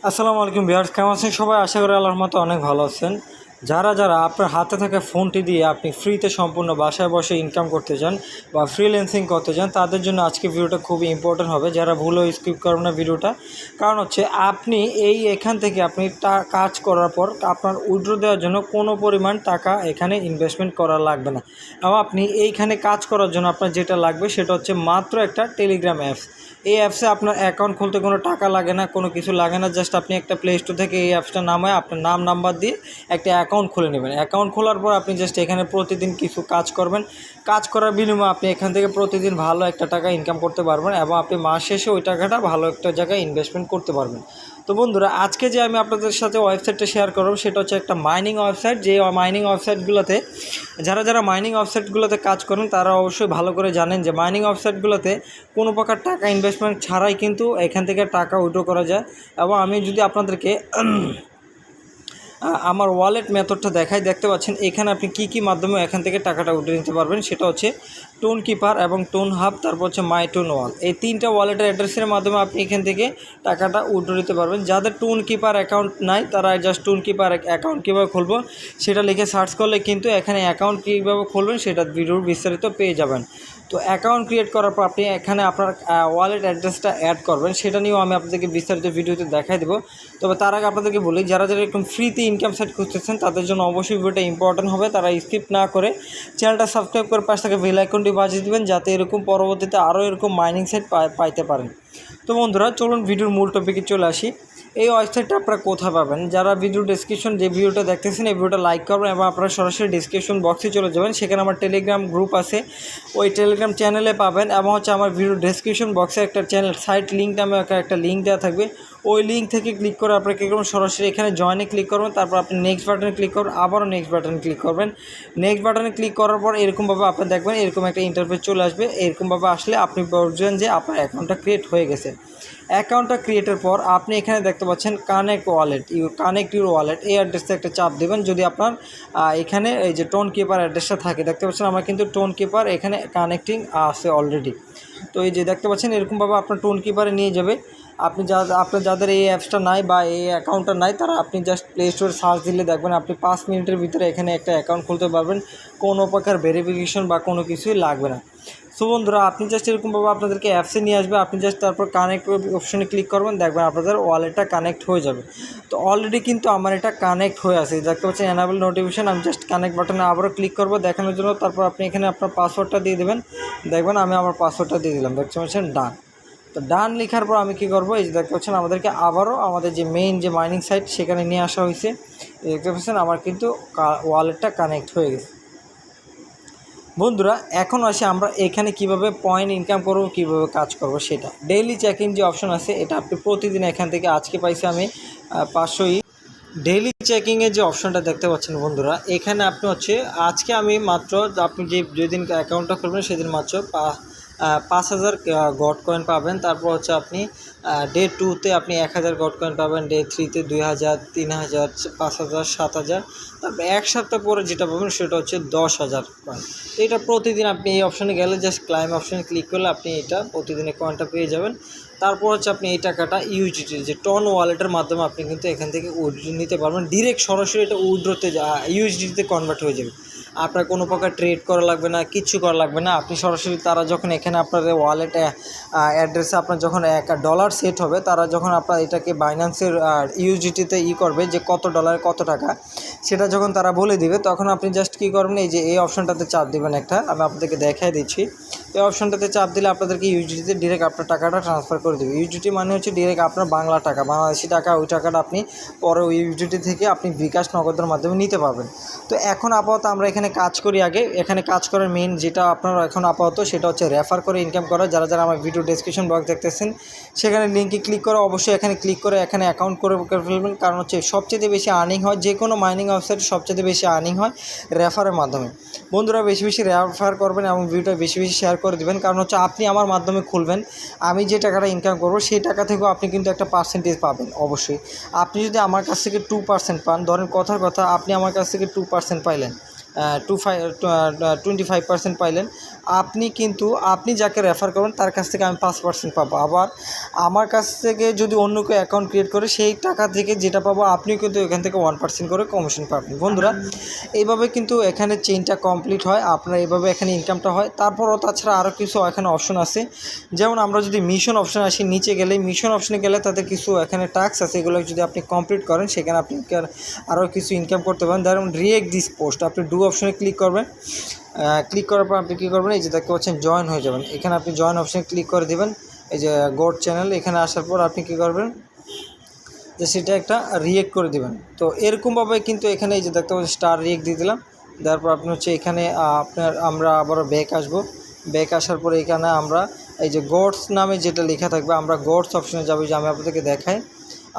আসসালামু আলাইকুম ভিউয়ার্স, কেমন আছেন সবাই? আশা করি আল্লাহর মতো অনেক ভালো আছেন। যারা আপনার হাতে থাকা ফোনটি দিয়ে আপনি ফ্রিতে সম্পূর্ণ বাসায় বসে ইনকাম করতে চান বা ফ্রিল্যান্সিং করতে চান, তাদের জন্য আজকে ভিডিওটা খুবই ইম্পর্টেন্ট হবে। যারা ভুলও স্কিপ করবেন না ভিডিওটা, কারণ হচ্ছে আপনি এখান থেকে আপনি কাজ করার পর আপনার উইথড্র দেওয়ার জন্য কোনো পরিমাণ টাকা এখানে ইনভেস্টমেন্ট করা লাগবে না। এবং আপনি এইখানে কাজ করার জন্য আপনার যেটা লাগবে সেটা হচ্ছে মাত্র একটা টেলিগ্রাম অ্যাপস। এই অ্যাপসে আপনার অ্যাকাউন্ট খুলতে কোনো টাকা লাগে না, কোনো কিছু লাগে না। জাস্ট আপনি একটা প্লে স্টোর থেকে এই অ্যাপসটা নামায় আপনার নাম নাম্বার দিয়ে একটা অ্যাকাউন্ট খুলে নেবেন। অ্যাকাউন্ট খোলার পর আপনি জাস্ট এখানে প্রতিদিন কিছু কাজ করবেন। কাজ করার বিনিময়ে আপনি এখান থেকে প্রতিদিন ভালো একটা টাকা ইনকাম করতে পারবেন এবং আপনি মাস শেষে ওই টাকাটা ভালো একটা জায়গায় ইনভেস্টমেন্ট করতে পারবেন। তো বন্ধুরা, আজকে যে আমি আপনাদের সাথে ওয়েবসাইটটা শেয়ার করব সেটা হচ্ছে একটা মাইনিং ওয়েবসাইট। যে মাইনিং ওয়েবসাইটগুলোতে যারা মাইনিং ওয়েবসাইটগুলোতে কাজ করেন তারা অবশ্যই ভালো করে জানেন যে মাইনিং ওয়েবসাইটগুলোতে কোনো প্রকার টাকা ইনভেস্টমেন্ট ছাড়াই কিন্তু এখান থেকে টাকা উইথড্র করা যায়। এবং আমি যদি আপনাদেরকে আমার ওয়ালেট মেথডটা দেখতে পাচ্ছেন, এখানে আপনি কী মাধ্যমে এখান থেকে টাকাটা উঠে নিতে পারবেন। সেটা হচ্ছে টোন কিপার এবং টোন হাব, তারপর হচ্ছে মাই টোন ওয়াল। এই তিনটা ওয়ালেটের অ্যাড্রেসের মাধ্যমে আপনি এখান থেকে টাকাটা উইথড্র নিতে পারবেন। যাদের টোন কিপার অ্যাকাউন্ট নাই তারা জাস্ট টোন কিপার অ্যাকাউন্ট কীভাবে খুলবো সেটা লিখে সার্চ করলে কিন্তু এখানে অ্যাকাউন্ট কীভাবে খুলবেন সেটা ভিডিওর বিস্তারিত পেয়ে যাবেন। তো অ্যাকাউন্ট ক্রিয়েট করার পর আপনি এখানে আপনার ওয়ালেট অ্যাড্রেসটা অ্যাড করবেন, সেটা নিয়েও আমি আপনাদেরকে বিস্তারিত ভিডিওতে দেখাই দেবো। তবে তার আগে আপনাদেরকে বলি, যারা এরকম ফ্রিতে ইনকাম সাইট খুঁজতেছেন তাদের জন্য অবশ্যই ভিডিওটা ইম্পর্টেন্ট হবে। তারা স্কিপ না করে চ্যানেলটা সাবস্ক্রাইব করে পাশে থাকা বেল আইকনটি বাজিয়ে দেবেন, যাতে এরকম পরবর্তীতে আরও এরকম মাইনিং সাইট পাইতে পারেন। তো বন্ধুরা, চলুন ভিডিওর মূল টপিকে চলে আসি। এই ওয়েবসাইটটা আপনারা কোথায় পাবেন? যারা ভিডিও ডেসক্রিপশন যে ভিডিওটা দেখতেছেন এই ভিডিওটা লাইক করবেন এবং আপনারা সরাসরি ডিসক্রিপশন বক্সে চলে যাবেন। সেখানে আমার টেলিগ্রাম গ্রুপ আছে, ওই টেলিগ্রাম চ্যানেলে পাবেন। এবং হচ্ছে আমার ভিডিও ডেসক্রিপশন বক্সে একটা চ্যানেল সাইট লিঙ্ক নামে একটা লিঙ্ক দেওয়া থাকবে। ওই লিঙ্ক থেকে ক্লিক করে আপনারা কী করবেন, সরাসরি এখানে জয়েনে ক্লিক করবেন। তারপর আপনি নেক্সট বাটনে ক্লিক করবেন, আবারও নেক্সট বাটনে ক্লিক করবেন। নেক্সট বাটনে ক্লিক করার পর এরকমভাবে আপনি দেখবেন এরকম একটা ইন্টারফেস চলে আসবে। এরকমভাবে আসলে আপনি বুঝবেন যে আপনার অ্যাকাউন্টটা ক্রিয়েট হয়ে গেছে। অ্যাকাউন্টটা ক্রিয়েটের পর আপনি এখানে দেখতে পাচ্ছেন কানেক্ট ইউর ওয়ালেট, এই অ্যাড্রেসে একটা চাপ দেবেন। যদি আপনার এখানে এই যে টোন কিপার অ্যাড্রেসটা থাকে, দেখতে পাচ্ছেন আমার কিন্তু টোন কিপার এখানে কানেক্টিং আছে অলরেডি। তো এই যে দেখতে পাচ্ছেন এরকমভাবে আপনার টোন কিপারে নিয়ে যাবে। আপনার যাদের এই অ্যাপসটা নাই বা এই অ্যাকাউন্টটা নাই তারা আপনি জাস্ট প্লে স্টোরে সার্চ দিলে দেখবেন আপনি 5 মিনিটের ভিতরে এখানে একটা অ্যাকাউন্ট খুলতে পারবেন। কোনো প্রকার ভেরিফিকেশন বা কোনো কিছুই লাগবে না। সো বন্ধুরা, আপনি জাস্ট এরকমভাবে আপনাদেরকে অ্যাপসে নিয়ে আসবে। আপনি জাস্ট তারপর কানেক্ট অপশনে ক্লিক করবেন, দেখবেন আপনাদের ওয়ালেটটা কানেক্ট হয়ে যাবে। তো অলরেডি কিন্তু আমার এটা কানেক্ট হয়ে আছে, দেখতে পাচ্ছেন এনাবেল নোটিফিকেশন। আমি জাস্ট কানেক্ট বাটনে আবারও ক্লিক করবো দেখানোর জন্য। তারপর আপনি এখানে আপনার পাসওয়ার্ডটা দিয়ে দেবেন। দেখবেন আমি আমার পাসওয়ার্ডটা দিয়ে দিলাম, দেখতে পাচ্ছেন ডান। তো ডান লেখার পর আমি কী করবো, এই যে দেখতে পাচ্ছেন আমাদেরকে আবারও আমাদের যে মেইন যে মাইনিং সাইট সেখানে নিয়ে আসা হয়েছে। দেখতে পাচ্ছেন আমার কিন্তু ওয়ালেটটা কানেক্ট হয়ে গেছে। বন্ধুরা, এখন আসি আমরা এখানে কিভাবে পয়েন্ট ইনকাম করব, কিভাবে কাজ করব সেটা। ডেইলি চেক ইন যে অপশন আছে এটা আপনি প্রতিদিন এখান থেকে, আজকে পাইছি আমি 500 ডেইলি চেকিংয়ের যে অপশনটা দেখতে পাচ্ছেন বন্ধুরা, এখানে আপনি হচ্ছে আজকে আমি মাত্র আপনি যেদিন অ্যাকাউন্টটা খুলবেন সেদিন মাত্র 5000 গড কয়েন পাবেন। তারপর হচ্ছে আপনি ডে 2তে আপনি 1000 গড কয়েন পাবেন, ডে 3তে 2000, 3000, 5000, 7000। তারপর এক সপ্তাহ পরে যেটা পাবেন সেটা হচ্ছে 10,000 কয়েন। তো এটা প্রতিদিন আপনি এই অপশানে গেলে জাস্ট ক্লাইম অপশানে ক্লিক করলে আপনি এটা প্রতিদিনের কয়েনটা পেয়ে যাবেন। তারপর হচ্ছে আপনি এই টাকাটা ইউজিটি যে টন ওয়ালেটের মাধ্যমে আপনি কিন্তু এখান থেকে উইথড্র নিতে পারবেন। ডিরেক্ট সরাসরি এটা উইথড্রতে ইউএসডিতে কনভার্ট হয়ে যাবে। আপনার কোনো প্রকার ট্রেড করা লাগবে না, কিচ্ছু করা লাগবে না। আপনি সরাসরি তারা যখন এখানে আপনার ওয়ালেট অ্যাড্রেসে আপনার যখন $1 সেট হবে, তারা যখন আপনার এটাকে বাইন্যান্সের ইউএসডিটিতে করবে যে কত ডলার কত টাকা, সেটা যখন তারা বলে দিবে তখন আপনি জাস্ট কী করবেন, এই যে এই অপশনটাতে চাপ দেবেন একটা, আমি আপনাদেরকে দেখাই দিচ্ছি। এই অপশনটাতে চাপ দিলে আপনাদেরকে ইউএসডিতে ডিরেক্ট আপনার টাকাটা ট্রান্সফার করে দেবে। ইউএসডিটি মানে হচ্ছে ডিরেক্ট আপনার বাংলা টাকা, বাংলাদেশি টাকা। ওই টাকাটা আপনি পরে ওই ইউএসডিটি থেকে আপনি বিকাশ নগদের মাধ্যমে নিতে পারবেন। তো এখন আপাতত আমরা এখানে কাজ করি। আগে এখানে কাজ করার মেইন যেটা আপনার এখন আপাতত সেটা হচ্ছে রেফার করে ইনকাম করা। যারা আমার ভিডিও ডেসক্রিপশন বক্স দেখতেছেন সেখানে লিঙ্কে ক্লিক করে অবশ্যই এখানে ক্লিক করে এখানে অ্যাকাউন্ট করে ফেলবেন। কারণ হচ্ছে সবচেয়ে বেশি আর্নিং হয়, যে কোনো মাইনিং ওয়েবসাইটে সবচেয়ে বেশি আর্নিং হয় রেফারের মাধ্যমে। বন্ধুরা, বেশি বেশি রেফার করবেন এবং ভিডিওটা বেশি বেশি শেয়ার করে দেবেন। কারণ হচ্ছে আপনি আমার মাধ্যমে খুলবেন, আমি যে টাকাটা ইনকাম করবো সেই টাকা থেকেও আপনি কিন্তু একটা পার্সেন্টেজ পাবেন। অবশ্যই আপনি যদি আমার কাছ থেকে 2% পান, ধরেন কথার কথা আপনি আমার কাছ থেকে 2% পাইলেন, 25% পাইলেন, আপনি কিন্তু আপনি যাকে রেফার করবেন তার কাছ থেকে আমি 5% পাবো। আবার আমার কাছ থেকে যদি অন্য কেউ অ্যাকাউন্ট ক্রিয়েট করে সেই টাকা থেকে যেটা পাবো আপনিও কিন্তু এখান থেকে 1% করে কমিশন পাবেন। বন্ধুরা এইভাবে কিন্তু এখানে চেইনটা কমপ্লিট হয়, আপনার এইভাবে এখানে ইনকামটা হয়। তারপরও তাছাড়া আরও কিছু এখানে অপশন আছে, যেমন আমরা যদি মিশন অপশানে আসি, নিচে গেলে মিশন অপশানে গেলে তাদের কিছু এখানে টাস্ক আছে, এগুলো যদি আপনি কমপ্লিট করেন সেখানে আপনি আরও কিছু ইনকাম করতে পারেন। যেমন রিয়েক্ট দিস পোস্ট, আপনি ডু অপশানে ক্লিক করবেন, ক্লিক করার পর আপনি কী করবেন, এই যে দেখতে পাচ্ছেন জয়েন হয়ে যাবেন, এখানে আপনি জয়েন অপশানে ক্লিক করে দেবেন। এই যে গোড চ্যানেল, এখানে আসার পর আপনি কী করবেন যে সেটা একটা রিয়েক্ট করে দেবেন। তো এরকমভাবে কিন্তু এখানে এই যে দেখতে পাচ্ছেন স্টার রিয়েক্ট দিয়ে দিলাম, দেওয়ার পর আপনি হচ্ছে এখানে আমরা আবারও ব্যাক আসবো। ব্যাক আসার পরে এখানে আমরা এই যে গডস নামে যেটা লেখা থাকবে আমরা গডস অপশানে যাবো, যে আমি আপনাদেরকে দেখাই।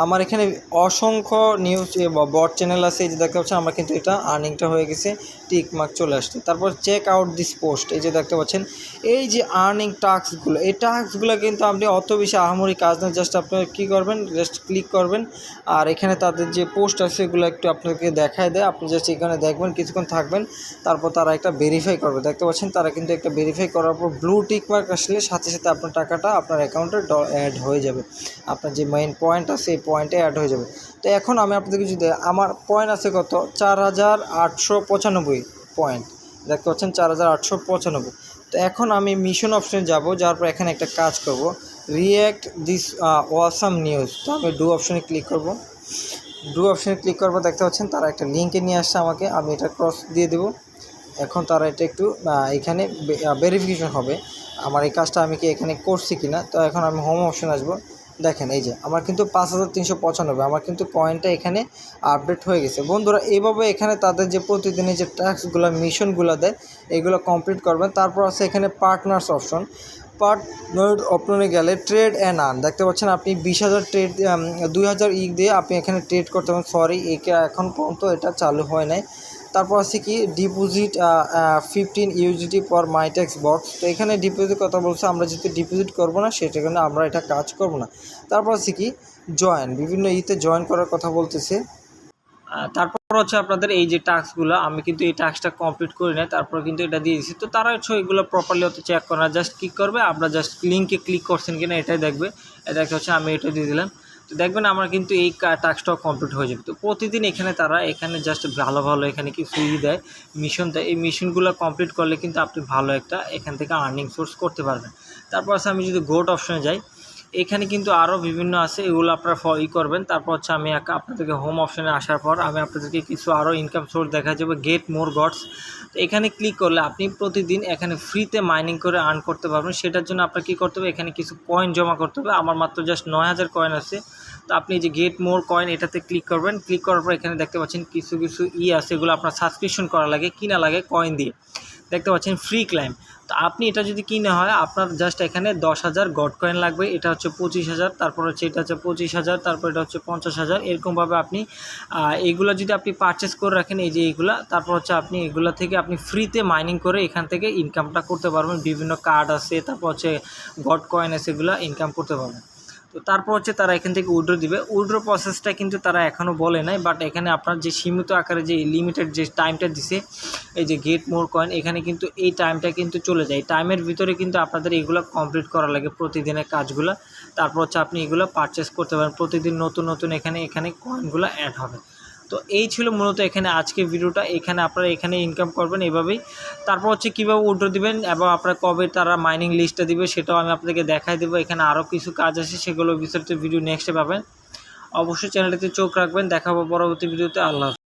আমার এখানে অসংখ্য নিউজ বট চ্যানেল আছে, এই যে দেখতে পাচ্ছেন আমার কিন্তু এটা আর্নিংটা হয়ে গেছে, টিক মার্ক চলে আসছে। তারপর চেক আউট দিস পোস্ট, এই যে দেখতে পাচ্ছেন এই যে আর্নিং টাস্কগুলো, এই টাস্কগুলো কিন্তু আপনি অত বেশি আহামরি কাজ না, জাস্ট আপনি কী করবেন, জাস্ট ক্লিক করবেন আর এখানে তাদের যে পোস্ট আছে এগুলো একটু আপনাকে দেখায় দেয়, আপনি জাস্ট এখানে দেখবেন, কিছুক্ষণ থাকবেন, তারপর তারা একটা ভেরিফাই করবে। দেখতে পাচ্ছেন তারা কিন্তু একটা ভেরিফাই করার পর ব্লু টিক মার্ক আসলে সাথে সাথে আপনার টাকাটা আপনার অ্যাকাউন্টে অ্যাড হয়ে যাবে, আপনার যে মেইন পয়েন্ট আছে এই পয়েন্টে অ্যাড হয়ে যাবে। তো এখন আমি আপনাদেরকে যদি আমার পয়েন্ট আছে কত, 4895 পয়েন্ট, দেখতে পাচ্ছেন 4895। তো এখন আমি মিশন অপশানে যাব, যাওয়ার পর এখানে একটা কাজ করব, রিয়্যাক্ট দিস ওয়াসাম নিউজ। তো আমি ডু অপশানে ক্লিক করব, ডু অপশানে ক্লিক করবো, দেখতে পাচ্ছেন তারা একটা লিঙ্কে নিয়ে আসছে আমাকে, আমি এটা ক্রস দিয়ে দেবো। এখন তারা এটা একটু এখানে ভেরিফিকেশন হবে আমার এই কাজটা আমি কি এখানে করছি কিনা। তো এখন আমি হোম অপশানে আসবো, দেখেন এই যে আমার কিন্তু 5395 আমার কিন্তু কয়েনটা এখানে আপডেট হয়ে গেছে। বন্ধুরা এইভাবে এখানে তাদের যে প্রতিদিনের যে টাস্কগুলো মিশনগুলো দেয় এগুলো কমপ্লিট করবেন। তারপর আছে এখানে পার্টনার্স অপশন, পার্টনার অপশনে গেলে ট্রেড অ্যান্ড আর্ন, দেখতে পাচ্ছেন আপনি 20,000 ট্রেড 2000 দিয়ে আপনি এখানে ট্রেড করতে পারেন। সরি একে এখন পর্যন্ত এটা চালু হয় নাই। তারপর আছে কি ডিপোজিট 15 ইউজিটি পর মাইটেক্স বক্স। তো এখানে ডিপোজিট কথা বলছে, আমরা যেহেতু ডিপোজিট করবো না সেটা কারণে আমরা এটা কাজ করব না। তারপর আছে কি জয়েন, বিভিন্ন জয়েন করার কথা বলতেছে। তারপর হচ্ছে আপনাদের এই যে টাস্কগুলো আমি কিন্তু এই টাস্কটা কমপ্লিট করি না, তারপর কিন্তু এটা দিয়ে দিচ্ছি। তো তারা হচ্ছে এগুলো প্রপারলি হচ্ছে চেক করে না, জাস্ট ক্লিক করবে, আমরা জাস্ট লিঙ্কে ক্লিক করছেন কিনা এটাই দেখবে। এটা হচ্ছে আমি এটা দিয়ে দিলাম, তো দেখবেন আমার কিন্তু এই টাস্কটাও কমপ্লিট হয়ে যাবে। তো প্রতিদিন এখানে তারা এখানে জাস্ট ভালো ভালো এখানে কি ফ্রি দেয়, মিশন দেয়, এই মিশনগুলো কমপ্লিট করলে কিন্তু আপনি ভালো একটা এখান থেকে আর্নিং সোর্স করতে পারবেন। তারপর আছে আমি যদি গোট অপশনে যাই, এখানে কিন্তু আরও বিভিন্ন আছে, এগুলো আপনারা করবেন। তারপর হচ্ছে আমি আপনাদেরকে হোম অপশানে আসার পর আমি আপনাদেরকে কিছু আরও ইনকাম সোর্স দেখা যাবে, গেট মোর গডস। তো এখানে ক্লিক করলে আপনি প্রতিদিন এখানে ফ্রিতে মাইনিং করে আর্ন করতে পারবেন। সেটার জন্য আপনার কী করতে হবে, এখানে কিছু কয়েন জমা করতে হবে। আমার মাত্র জাস্ট 9000 কয়েন আছে। তো আপনি যে গেট মোর কয়েন এটাতে ক্লিক করবেন, ক্লিক করার পর এখানে দেখতে পাচ্ছেন কিছু কিছু আছে, এগুলো আপনার সাবস্ক্রিপশন করা লাগে, কিনা লাগে কয়েন দিয়ে, দেখতে পাচ্ছেন ফ্রি ক্লাইম। তো আপনি এটা যদি কিনে হয় আপনার জাস্ট এখানে 10,000 গড কয়েন লাগবে, এটা হচ্ছে 25,000, তারপর হচ্ছে এটা হচ্ছে 25,000, তারপর এটা হচ্ছে 50,000। এরকমভাবে আপনি এইগুলো যদি আপনি পারচেস করে রাখেন, এই যে এইগুলা, তারপর হচ্ছে আপনি এগুলো থেকে আপনি ফ্রিতে মাইনিং করে এখান থেকে ইনকামটা করতে পারবেন। বিভিন্ন কার্ড আছে, তারপর হচ্ছে গড কয়েন আছে, এগুলো ইনকাম করতে পারবেন। তো তারপর হচ্ছে তারা এখান থেকে উইথড্র দিবে। উইথড্র প্রসেসটা কিন্তু তারা এখনও বলে নাই, বাট এখানে আপনার যে সীমিত আকারে যে লিমিটেড যে টাইমটা দিছে, এই যে গেট মোর কয়েন, এখানে কিন্তু এই টাইমটা কিন্তু চলে যায়। টাইমের ভিতরে কিন্তু আপনাদের এগুলো কমপ্লিট করা লাগে প্রতিদিনের কাজগুলো। তারপর হচ্ছে আপনি এগুলো পারচেস করতে পারেন, প্রতিদিন নতুন নতুন এখানে কয়েনগুলো অ্যাড হবে। তো এই ছিল মূলত এখানে আজকের ভিডিওটা। এখানে আপনারা এখানে ইনকাম করবেন এভাবেই। তারপর হচ্ছে কীভাবে উইথড্র দিবেন এবং আপনারা কবে তারা মাইনিং লিস্টটা দিবে সেটাও আমি আপনাদেরকে দেখাই দেবো। এখানে আরও কিছু কাজ আছে, সেগুলো বিস্তারিত ভিডিও নেক্সটে পাবেন। অবশ্যই চ্যানেলটিতে চোখ রাখবেন। দেখা হবে পরবর্তী ভিডিওতে। আল্লাহ হাফেজ।